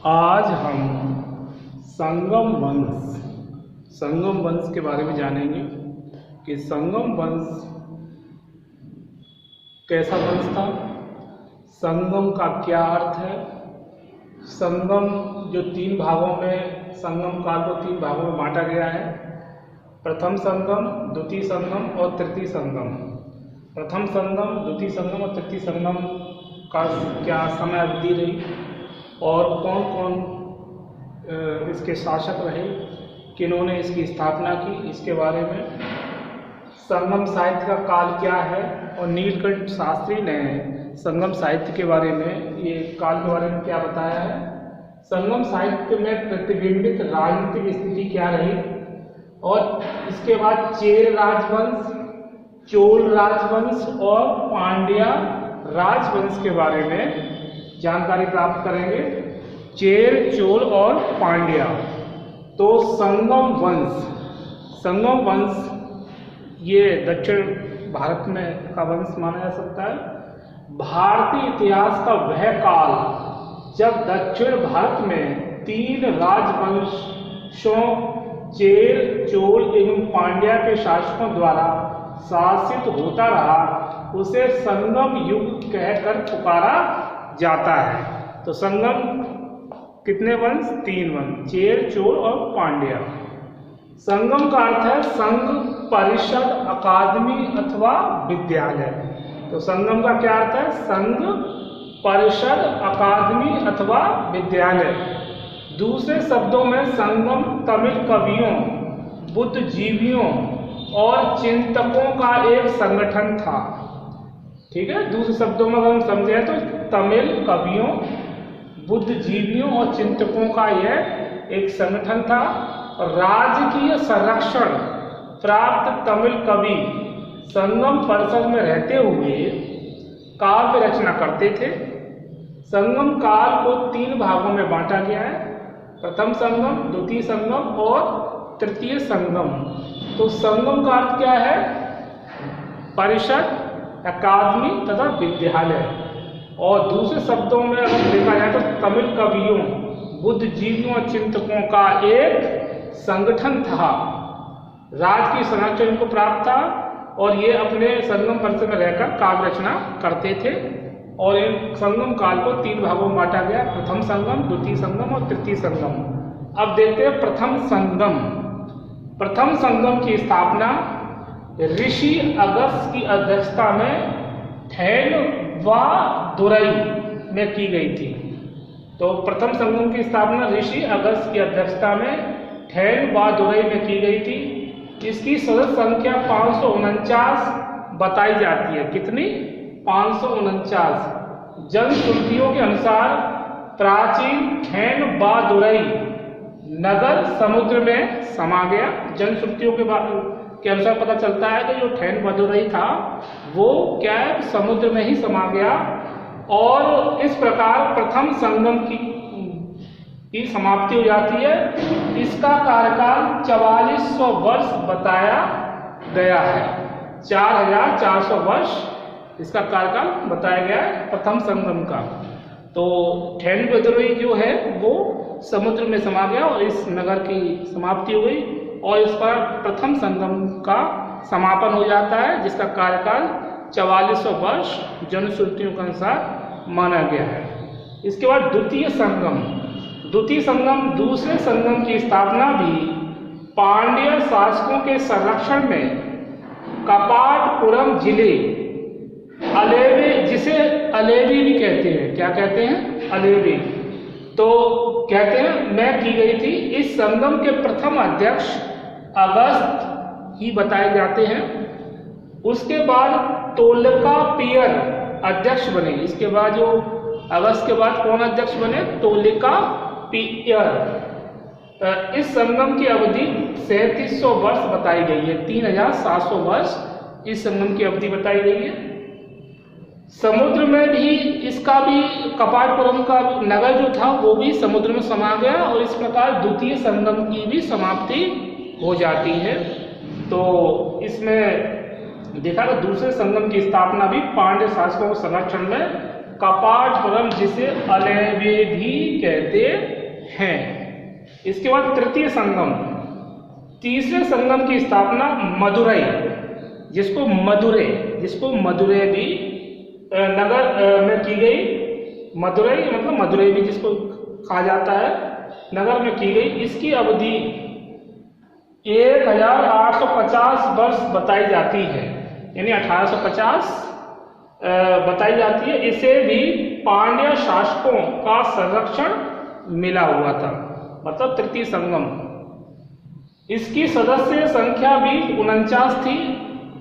आज हम संगम वंश के बारे में जानेंगे कि संगम वंश कैसा वंश था, संगम का क्या अर्थ है। संगम जो तीन भागों में, संगम काल को तीन भागों में बांटा गया है। प्रथम संगम, द्वितीय संगम और तृतीय संगम। प्रथम संगम, द्वितीय संगम और तृतीय संगम का क्या समय अवधि रही और कौन कौन इसके शासक रहे, किन्होंने इसकी स्थापना की, इसके बारे में। संगम साहित्य का काल क्या है और नीलकंठ शास्त्री ने संगम साहित्य के बारे में, ये काल के बारे में क्या बताया है। संगम साहित्य में प्रतिबिंबित राजनीतिक स्थिति क्या रही और इसके बाद चेर राजवंश, चोल राजवंश और पांड्या राजवंश के बारे में जानकारी प्राप्त करेंगे। चेर, चोल और पांड्या। तो संगम वंश ये दक्षिण भारत में का वंश माना जा सकता है। भारतीय इतिहास का वह काल जब दक्षिण भारत में तीन राजवंशों चेर, चोल एवं पांड्या के शासकों द्वारा शासित होता रहा, उसे संगम युग कहकर पुकारा जाता है। तो संगम कितने वंश? तीन वंश, चेर, चोल और पांड्या। संगम का अर्थ है संघ, परिषद, अकादमी अथवा विद्यालय। तो संगम का क्या अर्थ है? संघ, परिषद, अकादमी अथवा विद्यालय। दूसरे शब्दों में संगम तमिल कवियों, बुद्धिजीवियों और चिंतकों का एक संगठन था। ठीक है, दूसरे शब्दों में अगर हम समझे तो तमिल कवियों, बुद्धिजीवियों और चिंतकों का यह एक संगठन था। राजकीय संरक्षण प्राप्त तमिल कवि संगम परिसर में रहते हुए काव्य रचना करते थे। संगम काल को तीन भागों में बांटा गया है। प्रथम संगम, द्वितीय संगम और तृतीय संगम। तो संगम का अर्थ क्या है? परिषद, अकादमी तथा विद्यालय। और दूसरे शब्दों में अगर देखा जाए तो तमिल कवियों, बुद्धिजीवियों और चिंतकों का एक संगठन था। राजकीय संरक्षण इनको प्राप्त था और ये अपने संगम परिसर में रहकर काव्य रचना करते थे। और इन संगम काल को तीन भागों में बांटा गया, प्रथम संगम, द्वितीय संगम और तृतीय संगम। अब देखते हैं प्रथम संगम। प्रथम संगम की स्थापना ऋषि अगस्त्य की अध्यक्षता में थेनवादुरई में की गई थी। तो प्रथम संगम की स्थापना ऋषि अगस्त्य की अध्यक्षता में थेनवादुरई में की गई थी। इसकी सदस्य संख्या 549 बताई जाती है। कितनी? 549। जनश्रुतियों के अनुसार प्राचीन थेनवादुरई नगर समुद्र में समा गया। जनश्रुतियों के अनुसार पता चलता है कि जो थेनवादुरई था वो क्या है, समुद्र में ही समा गया। और इस प्रकार प्रथम संगम की समाप्ति हो जाती है। इसका कार्यकाल 4400 वर्ष बताया गया है। 4400 वर्ष इसका कार्यकाल बताया गया है प्रथम संगम का। तो थेनवादुरई जो है वो समुद्र में समा गया और इस नगर की समाप्ति हो गई और इस पर प्रथम संगम का समापन हो जाता है, जिसका कार्यकाल 4400 वर्ष जनश्रुतियों के अनुसार माना गया है। इसके बाद द्वितीय संगम। द्वितीय संगम, दूसरे संगम की स्थापना भी पांड्य शासकों के संरक्षण में कपाटपुरम जिले अलेवे, जिसे अलेवी भी कहते हैं, क्या कहते हैं? अलेवी। तो कहते हैं मैं की गई थी। इस संगम के प्रथम अध्यक्ष अगस्त ही बताए जाते हैं। उसके बाद तोलकापियर अध्यक्ष बने। इसके बाद जो अगस्त के बाद कौन अध्यक्ष बने? तोलकापियर। इस संगम की अवधि 3700 वर्ष बताई गई है। 3700 वर्ष इस संगम की अवधि बताई गई है। समुद्र में भी इसका भी कपाटपुरम का नगर जो था वो भी समुद्र में समा गया और इस प्रकार द्वितीय संगम की भी समाप्ति हो जाती है। तो इसमें देखा कि दूसरे संगम की स्थापना भी पांड्य शासकों के संरक्षण में कपाटपुरम, जिसे अलेवेदी कहते हैं। इसके बाद तृतीय संगम, तीसरे संगम की स्थापना मदुरई, जिसको मदुरै भी नगर में की गई। मदुरई मतलब मदुरै भी जिसको कहा जाता है, नगर में की गई। इसकी अवधि 1850 वर्ष बताई जाती है, यानी 1850 बताई जाती है। इसे भी पांड्य शासकों का संरक्षण मिला हुआ था, मतलब तृतीय संगम। इसकी सदस्य संख्या भी 49 थी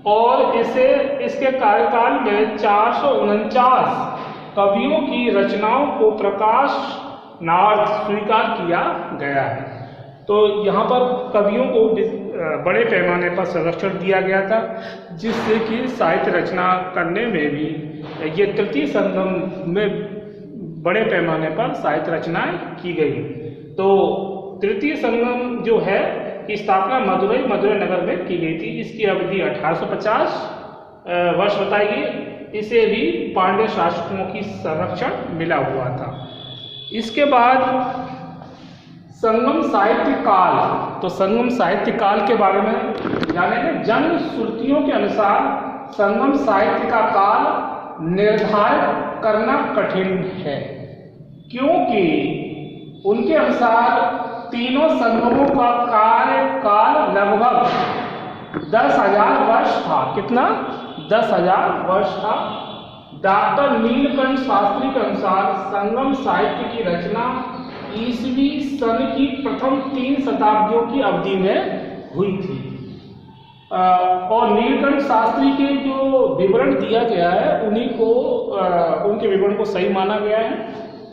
और इसके कार्यकाल में 449 कवियों की रचनाओं को प्रकाशनार्थ स्वीकार किया गया है। तो यहाँ पर कवियों को बड़े पैमाने पर संरक्षण दिया गया था, जिससे कि साहित्य रचना करने में भी ये तृतीय संगम में बड़े पैमाने पर साहित्य रचनाएं की गई। तो तृतीय संगम जो है की स्थापना मदुरै नगर में की गई थी। इसकी अवधि 1850 वर्ष बताई गई। इसे भी पांड्य शासकों की संरक्षण मिला हुआ था। इसके बाद संगम साहित्य काल, तो संगम साहित्य काल के बारे में जानेंगे। जन श्रुतियों के अनुसार संगम साहित्य का काल निर्धारित करना कठिन है, क्योंकि उनके अनुसार तीनों संगमों का कार्यकाल लगभग 10,000 वर्ष था। कितना? 10,000 वर्ष था। डॉक्टर नीलकंठ शास्त्री के अनुसार संगम साहित्य की रचना ईसवी सन की प्रथम 3 शताब्दियों की अवधि में हुई थी। और नीलकंठ शास्त्री के जो विवरण दिया गया है उन्हीं को उनके विवरण को सही माना गया है।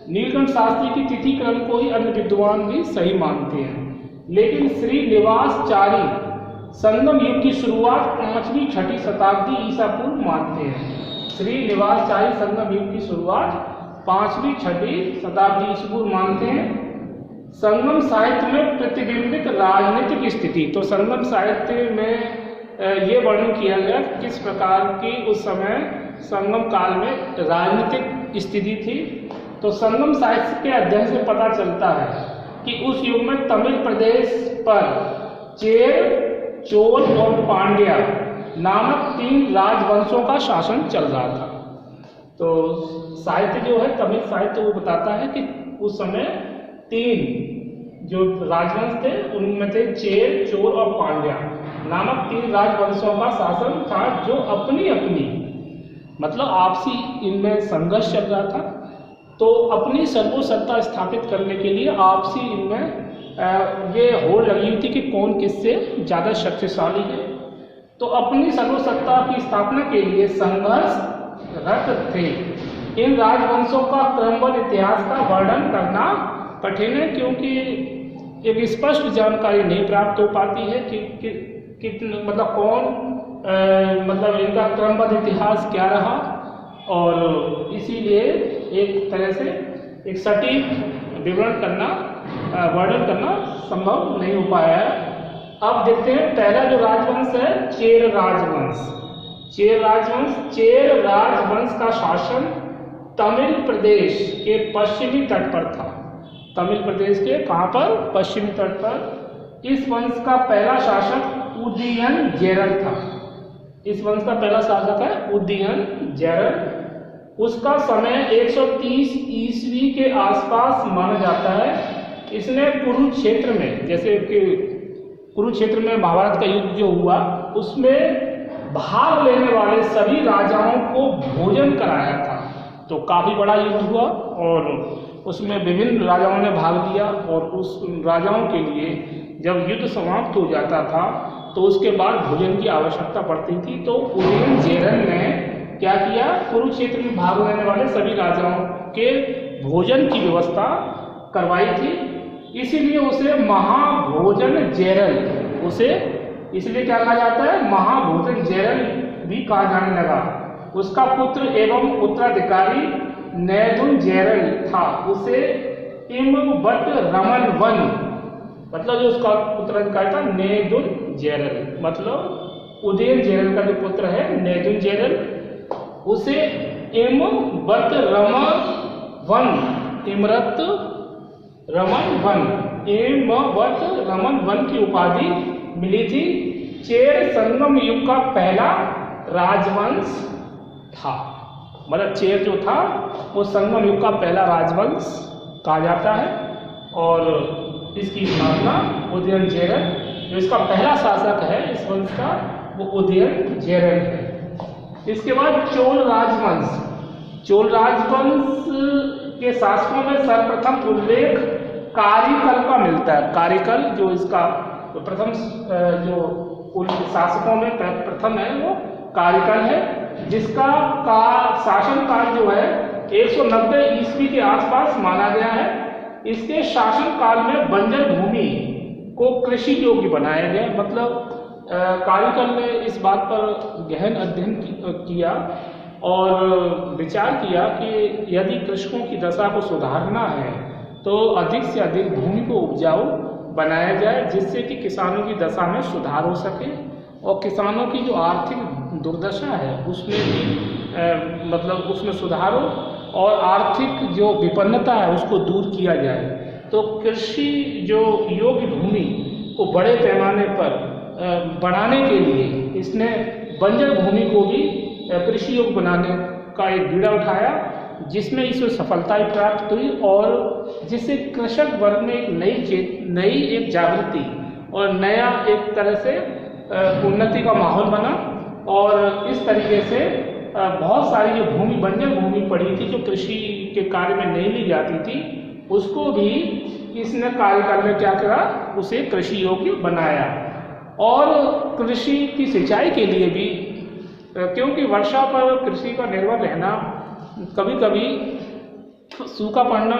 नीलकंठ शास्त्री की तिथि क्रम को ही अन्य विद्वान भी सही मानते हैं, लेकिन श्रीनिवासाचार्य संगम युग की शुरुआत 5वीं-6वीं शताब्दी ईसा पूर्व मानते हैं। श्रीनिवासाचार्य संगम युग की शुरुआत 5वीं-6वीं शताब्दी ईसा पूर्व मानते हैं। संगम साहित्य में प्रतिबिंबित राजनीतिक स्थिति, तो संगम साहित्य में ये वर्णन किया गया किस प्रकार की उस समय संगम काल में राजनीतिक स्थिति थी। तो संगम साहित्य के अध्ययन से पता चलता है कि उस युग में तमिल प्रदेश पर चेर, चोल और पांड्या नामक 3 राजवंशों का शासन चल रहा था। तो साहित्य जो है तमिल साहित्य वो बताता है कि उस समय 3 जो राजवंश थे उनमें थे चेर, चोल और पांड्या नामक 3 राजवंशों का शासन था, जो अपनी अपनी मतलब आपसी इनमें संघर्ष चल रहा था। तो अपनी सर्वसत्ता स्थापित करने के लिए आपसी इनमें ये होड़ लगी हुई थी कि कौन किससे ज़्यादा शक्तिशाली है। तो अपनी सर्वसत्ता की स्थापना के लिए संघर्षरत थे। इन राजवंशों का क्रमबद्ध इतिहास का वर्णन करना कठिन है, क्योंकि एक स्पष्ट जानकारी नहीं प्राप्त हो पाती है कि मतलब कौन मतलब इनका क्रमबद्ध इतिहास क्या रहा, और इसीलिए एक तरह से एक सटीक विवरण करना वर्णन करना संभव नहीं हो पाया है। अब देखते हैं पहला जो राजवंश है चेर राजवंश। चेर राजवंश का शासन तमिल प्रदेश के पश्चिमी तट पर था। तमिल प्रदेश के कहाँ पर? पश्चिमी तट पर। इस वंश का पहला शासक उदयनचेरल था। इस वंश का पहला शासक है उदयनचेरल। उसका समय 130 ईस्वी के आसपास माना जाता है। इसने कुरुक्षेत्र में, जैसे कि कुरुक्षेत्र में महाभारत का युद्ध जो हुआ उसमें भाग लेने वाले सभी राजाओं को भोजन कराया था। तो काफी बड़ा युद्ध हुआ और उसमें विभिन्न राजाओं ने भाग लिया, और उस राजाओं के लिए जब युद्ध समाप्त हो जाता था तो उसके बाद भोजन की आवश्यकता पड़ती थी। तो उदयनचेरल ने क्या किया? कुरुक्षेत्र में भाग लेने वाले सभी राजाओं के भोजन की व्यवस्था करवाई थी। इसीलिए उसे महाभोजनचेरल, उसे इसलिए क्या कहा जाता है? महाभोजनचेरल भी कहा जाने लगा। उसका पुत्र एवं उत्तराधिकारी नेदुनचेरल था। उसे इमवत रमन वन, मतलब जो उसका उत्तराधिकारी था नेदुनचेरल, मतलब उदयनचेरल का जो पुत्र है नेदुनचेरल, उसे इम बत रमन वन, इमरत रमन वन, एम वत रमन वन की उपाधि मिली थी। चेर संगम युग का पहला राजवंश था। मतलब चेर जो था वो संगम युग का पहला राजवंश कहा जाता है। और इसकी स्थापना उदयनचेरन, जो इसका पहला शासक है इस वंश का, वो उदयनचेरन है। इसके बाद चोल राजवंश। चोल राजवंश के शासकों में सर्वप्रथम उल्लेख कारिकल का मिलता है। कारिकल जो इसका जो प्रथम जो शासकों में प्रथम है वो कारिकल है, जिसका शासनकाल जो है 190 ईस्वी के आसपास माना गया है। इसके शासनकाल में बंजर भूमि को कृषि योग्य बनाया गया। मतलब कारिकल ने इस बात पर गहन अध्ययन किया और विचार किया कि यदि कृषकों की दशा को सुधारना है तो अधिक से अधिक भूमि को उपजाऊ बनाया जाए, जिससे कि किसानों की दशा में सुधार हो सके और किसानों की जो आर्थिक दुर्दशा है उसमें भी मतलब उसमें सुधार हो और आर्थिक जो विपन्नता है उसको दूर किया जाए। तो कृषि जो योग्य भूमि को बड़े पैमाने पर बढ़ाने के लिए इसने बंजर भूमि को भी कृषि योग्य बनाने का एक बीड़ा उठाया, जिसमें इसमें सफलता प्राप्त हुई और जिससे कृषक वर्ग में एक नई एक जागृति और नया एक तरह से उन्नति का माहौल बना। और इस तरीके से बहुत सारी जो भूमि बंजर भूमि पड़ी थी जो कृषि के कार्य में नहीं ली जाती थी, उसको भी इसने कार्यकाल में क्या करा, उसे कृषि योग्य बनाया। और कृषि की सिंचाई के लिए भी, क्योंकि वर्षा पर कृषि का निर्भर रहना, कभी कभी सूखा पड़ना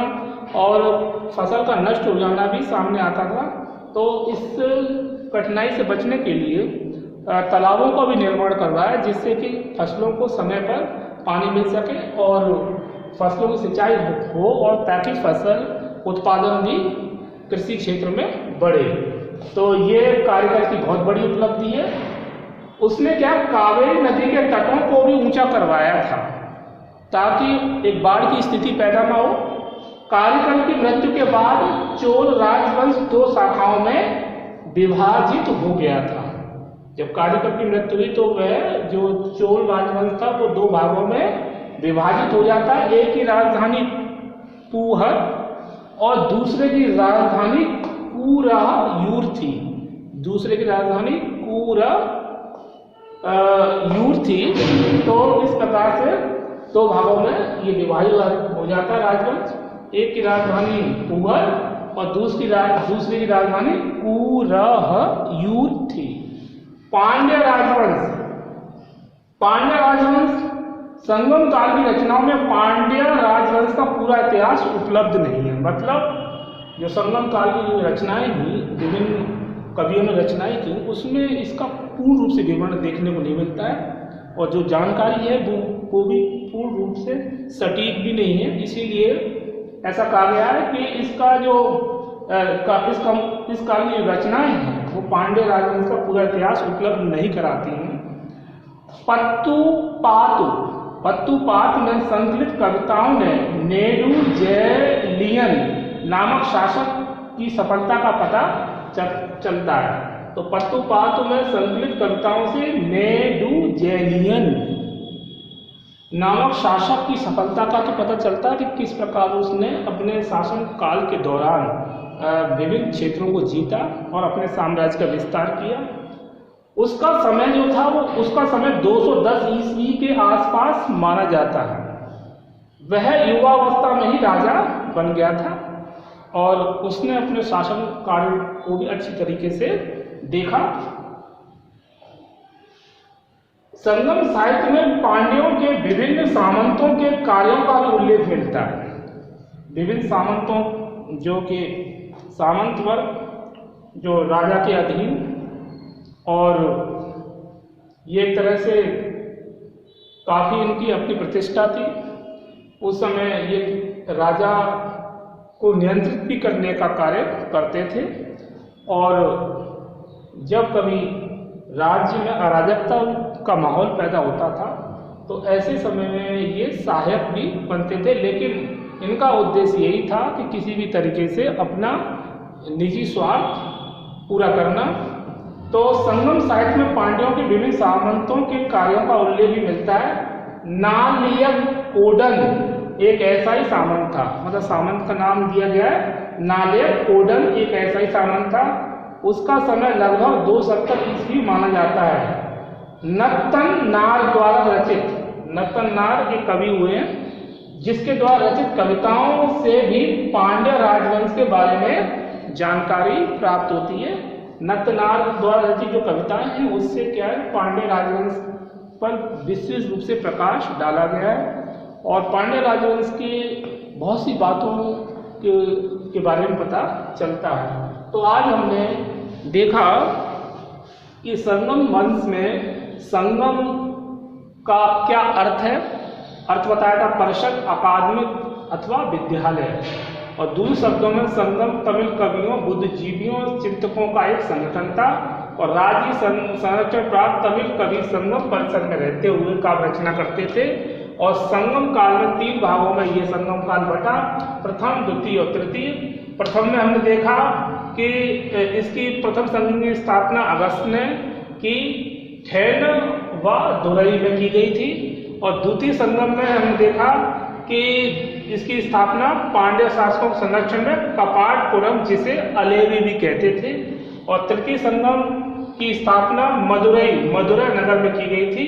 और फसल का नष्ट हो जाना भी सामने आता था, तो इस कठिनाई से बचने के लिए तालाबों का भी निर्माण करवाया, जिससे कि फसलों को समय पर पानी मिल सके और फसलों की सिंचाई हो और ताकि फसल उत्पादन भी कृषि क्षेत्र में बढ़े। तो ये कारीगर की बहुत बड़ी उपलब्धि है। उसने क्या, कावेरी नदी के तटों को भी ऊंचा करवाया था ताकि एक बाढ़ की स्थिति पैदा ना हो। कारीगर की मृत्यु के बाद चोल राजवंश दो शाखाओं में विभाजित हो गया था। जब कारीगर की मृत्यु हुई तो वह जो चोल राजवंश था वो दो भागों में विभाजित हो जाता है। एक की राजधानी पूहर और दूसरे की राजधानी कुरायूर थी। दूसरे की राजधानी कुरायूर थी। तो इस प्रकार से दो भागों में ये विभाजित हो जाता है राजवंश। एक की राजधानी पूहर और दूसरी की राजधानी कुरायूर थी। पांड्य राजवंश संगम काल की रचनाओं में पांड्य राजवंश का पूरा इतिहास उपलब्ध नहीं है। मतलब जो संगम काल की जो रचनाएं हुई, विभिन्न कवियों ने रचनाएं की, उसमें इसका पूर्ण रूप से विवरण देखने को नहीं मिलता है और जो जानकारी है वो भी पूर्ण रूप से सटीक भी नहीं है। इसीलिए ऐसा कहा गया है कि इसका जो इस काल की रचनाएं हैं वो पांड्य राजवंश का पूरा इतिहास उपलब्ध नहीं कराती हैं। पत्तुपात में संकलित कविताओं ने नेडू जयलियन नामक शासक की सफलता का पता चलता है। तो पत्तुपात में संकलित कविताओं से नेडू जयलियन नामक शासक की सफलता का तो पता चलता है कि किस प्रकार उसने अपने शासन काल के दौरान विभिन्न क्षेत्रों को जीता और अपने साम्राज्य का विस्तार किया। उसका समय जो था वो उसका समय 210 ईस्वी के आसपास माना जाता है। वह युवावस्था में ही राजा बन गया था और उसने अपने शासन कार्य को भी अच्छी तरीके से देखा। संगम साहित्य में पांड्यों के विभिन्न सामंतों के कार्यों का भी उल्लेख मिलता है। विभिन्न सामंतों जो कि सामंत वर्ग जो राजा के अधीन, और ये एक तरह से काफ़ी इनकी अपनी प्रतिष्ठा थी। उस समय ये राजा को नियंत्रित भी करने का कार्य करते थे और जब कभी राज्य में अराजकता का माहौल पैदा होता था तो ऐसे समय में ये सहायक भी बनते थे, लेकिन इनका उद्देश्य यही था कि किसी भी तरीके से अपना निजी स्वार्थ पूरा करना। तो संगम साहित्य में पांड्यों के विभिन्न सामंतों के कार्यों का उल्लेख भी मिलता है। नालयकोडन एक ऐसा ही सामंत था, मतलब सामंत का नाम दिया गया है नालयकोडन, एक ऐसा ही सामंत था। उसका समय लगभग 270 ईस्वी माना जाता है। नत्तन नार द्वारा रचित, नत्तन नार एक कवि हुए हैं जिसके द्वारा रचित कविताओं से भी पांड्य राजवंश के बारे में जानकारी प्राप्त होती है। नत्तनार द्वारा रचित जो कविताएं हैं उससे क्या है, पांड्य राजवंश पर विशेष रूप से प्रकाश डाला गया है और पांड्य राजवंश की बहुत सी बातों के बारे में पता चलता है। तो आज हमने देखा कि संगम वंश में संगम का क्या अर्थ है। अर्थ बताया था परिषद, अकादमिक अथवा विद्यालय, और दूसरे शब्दों में संगम तमिल कवियों, बुद्धिजीवियों, चिंतकों का एक संगठन था और राज्य संरक्षण प्राप्त तमिल कवि संगम परिसर में रहते हुए काव्य रचना करते थे। और संगम काल में 3 भागों में ये संगम काल बटा, प्रथम, द्वितीय और तृतीय। प्रथम में हमने देखा कि इसकी प्रथम संगम की स्थापना अगस्त ने की, ठेन व दुरई में की गई थी। और द्वितीय संगम में हमने देखा कि इसकी स्थापना पांड्य शासकों के संरक्षण में कपाटपुरम, जिसे अलेवी भी कहते थे। और तृतीय संगम की स्थापना मदुरई नगर में की गई थी।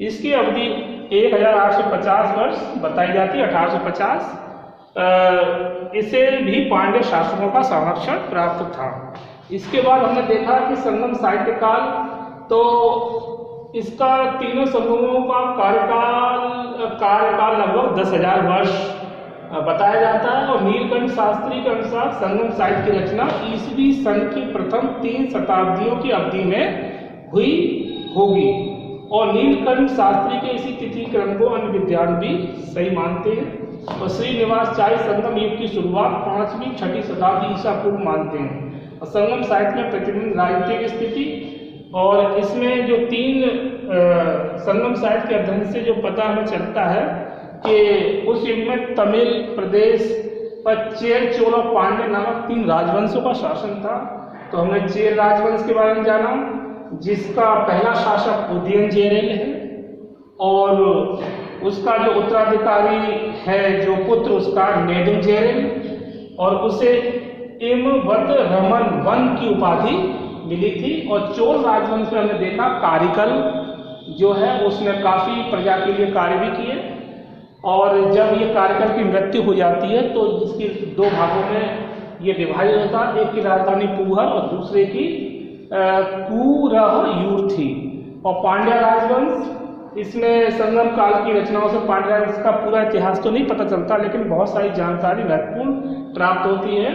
इसकी अवधि 1850 वर्ष बताई जाती है, 1850। इसे भी पांड्य शासकों का संरक्षण प्राप्त था। इसके बाद हमने देखा कि संगम साहित्य काल, तो इसका तीनों संगमों का कार्यकाल लगभग 10,000 वर्ष बताया जाता है। और नीलकंठ शास्त्री के अनुसार संगम साहित्य की रचना ईसवी सन की प्रथम 3 शताब्दियों की अवधि में हुई होगी। और नीलकंठ शास्त्री के इसी तिथि क्रम को अन्य विद्वान भी सही मानते हैं। और श्रीनिवास चाय संगम युग की शुरुआत 5वीं-6वीं शताब्दी ईसा पूर्व मानते हैं। और संगम साहित्य में प्रतिबंध राजनीतिक स्थिति, और इसमें जो 3 संगम साहित्य के अध्ययन से जो पता हमें चलता है कि उस युग में तमिल प्रदेश पर चेर, चोल और पांड्य नामक 3 राजवंशों का शासन था। तो हमने चेर राजवंश के बारे में जाना, जिसका पहला शासक उदयनचेरल है और उसका जो उत्तराधिकारी है, जो पुत्र उसका नेदुंचेरल, और उसे इमवत रमन वन की उपाधि मिली थी। और चोल राजवंश में हमने देखा कारिकल जो है उसने काफी प्रजा के लिए कार्य भी किए। और जब ये कारिकल की मृत्यु हो जाती है तो इसकी 2 भागों में ये विभाजित होता है, एक की राजधानी पूहर और दूसरे की कुरहयूर थी। और पांड्या राजवंश, इसमें संगम काल की रचनाओं से पांड्या राजवंश का पूरा इतिहास तो नहीं पता चलता, लेकिन बहुत सारी जानकारी महत्वपूर्ण प्राप्त होती है।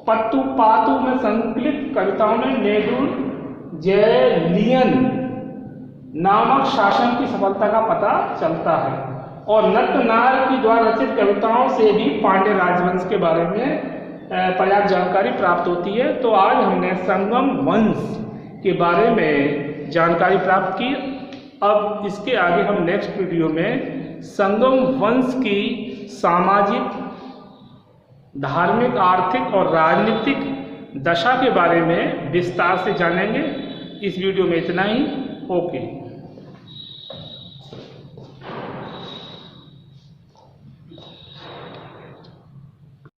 पत्तु पातु में संकलित कविताओं में नेदुंचेरलियन नामक शासन की सफलता का पता चलता है। और नत्तनार की द्वारा रचित कविताओं से भी पांड्य राजवंश के बारे में पर्याप्त जानकारी प्राप्त होती है। तो आज हमने संगम वंश के बारे में जानकारी प्राप्त की। अब इसके आगे हम नेक्स्ट वीडियो में संगम वंश की सामाजिक, धार्मिक, आर्थिक और राजनीतिक दशा के बारे में विस्तार से जानेंगे। इस वीडियो में इतना ही। ओके।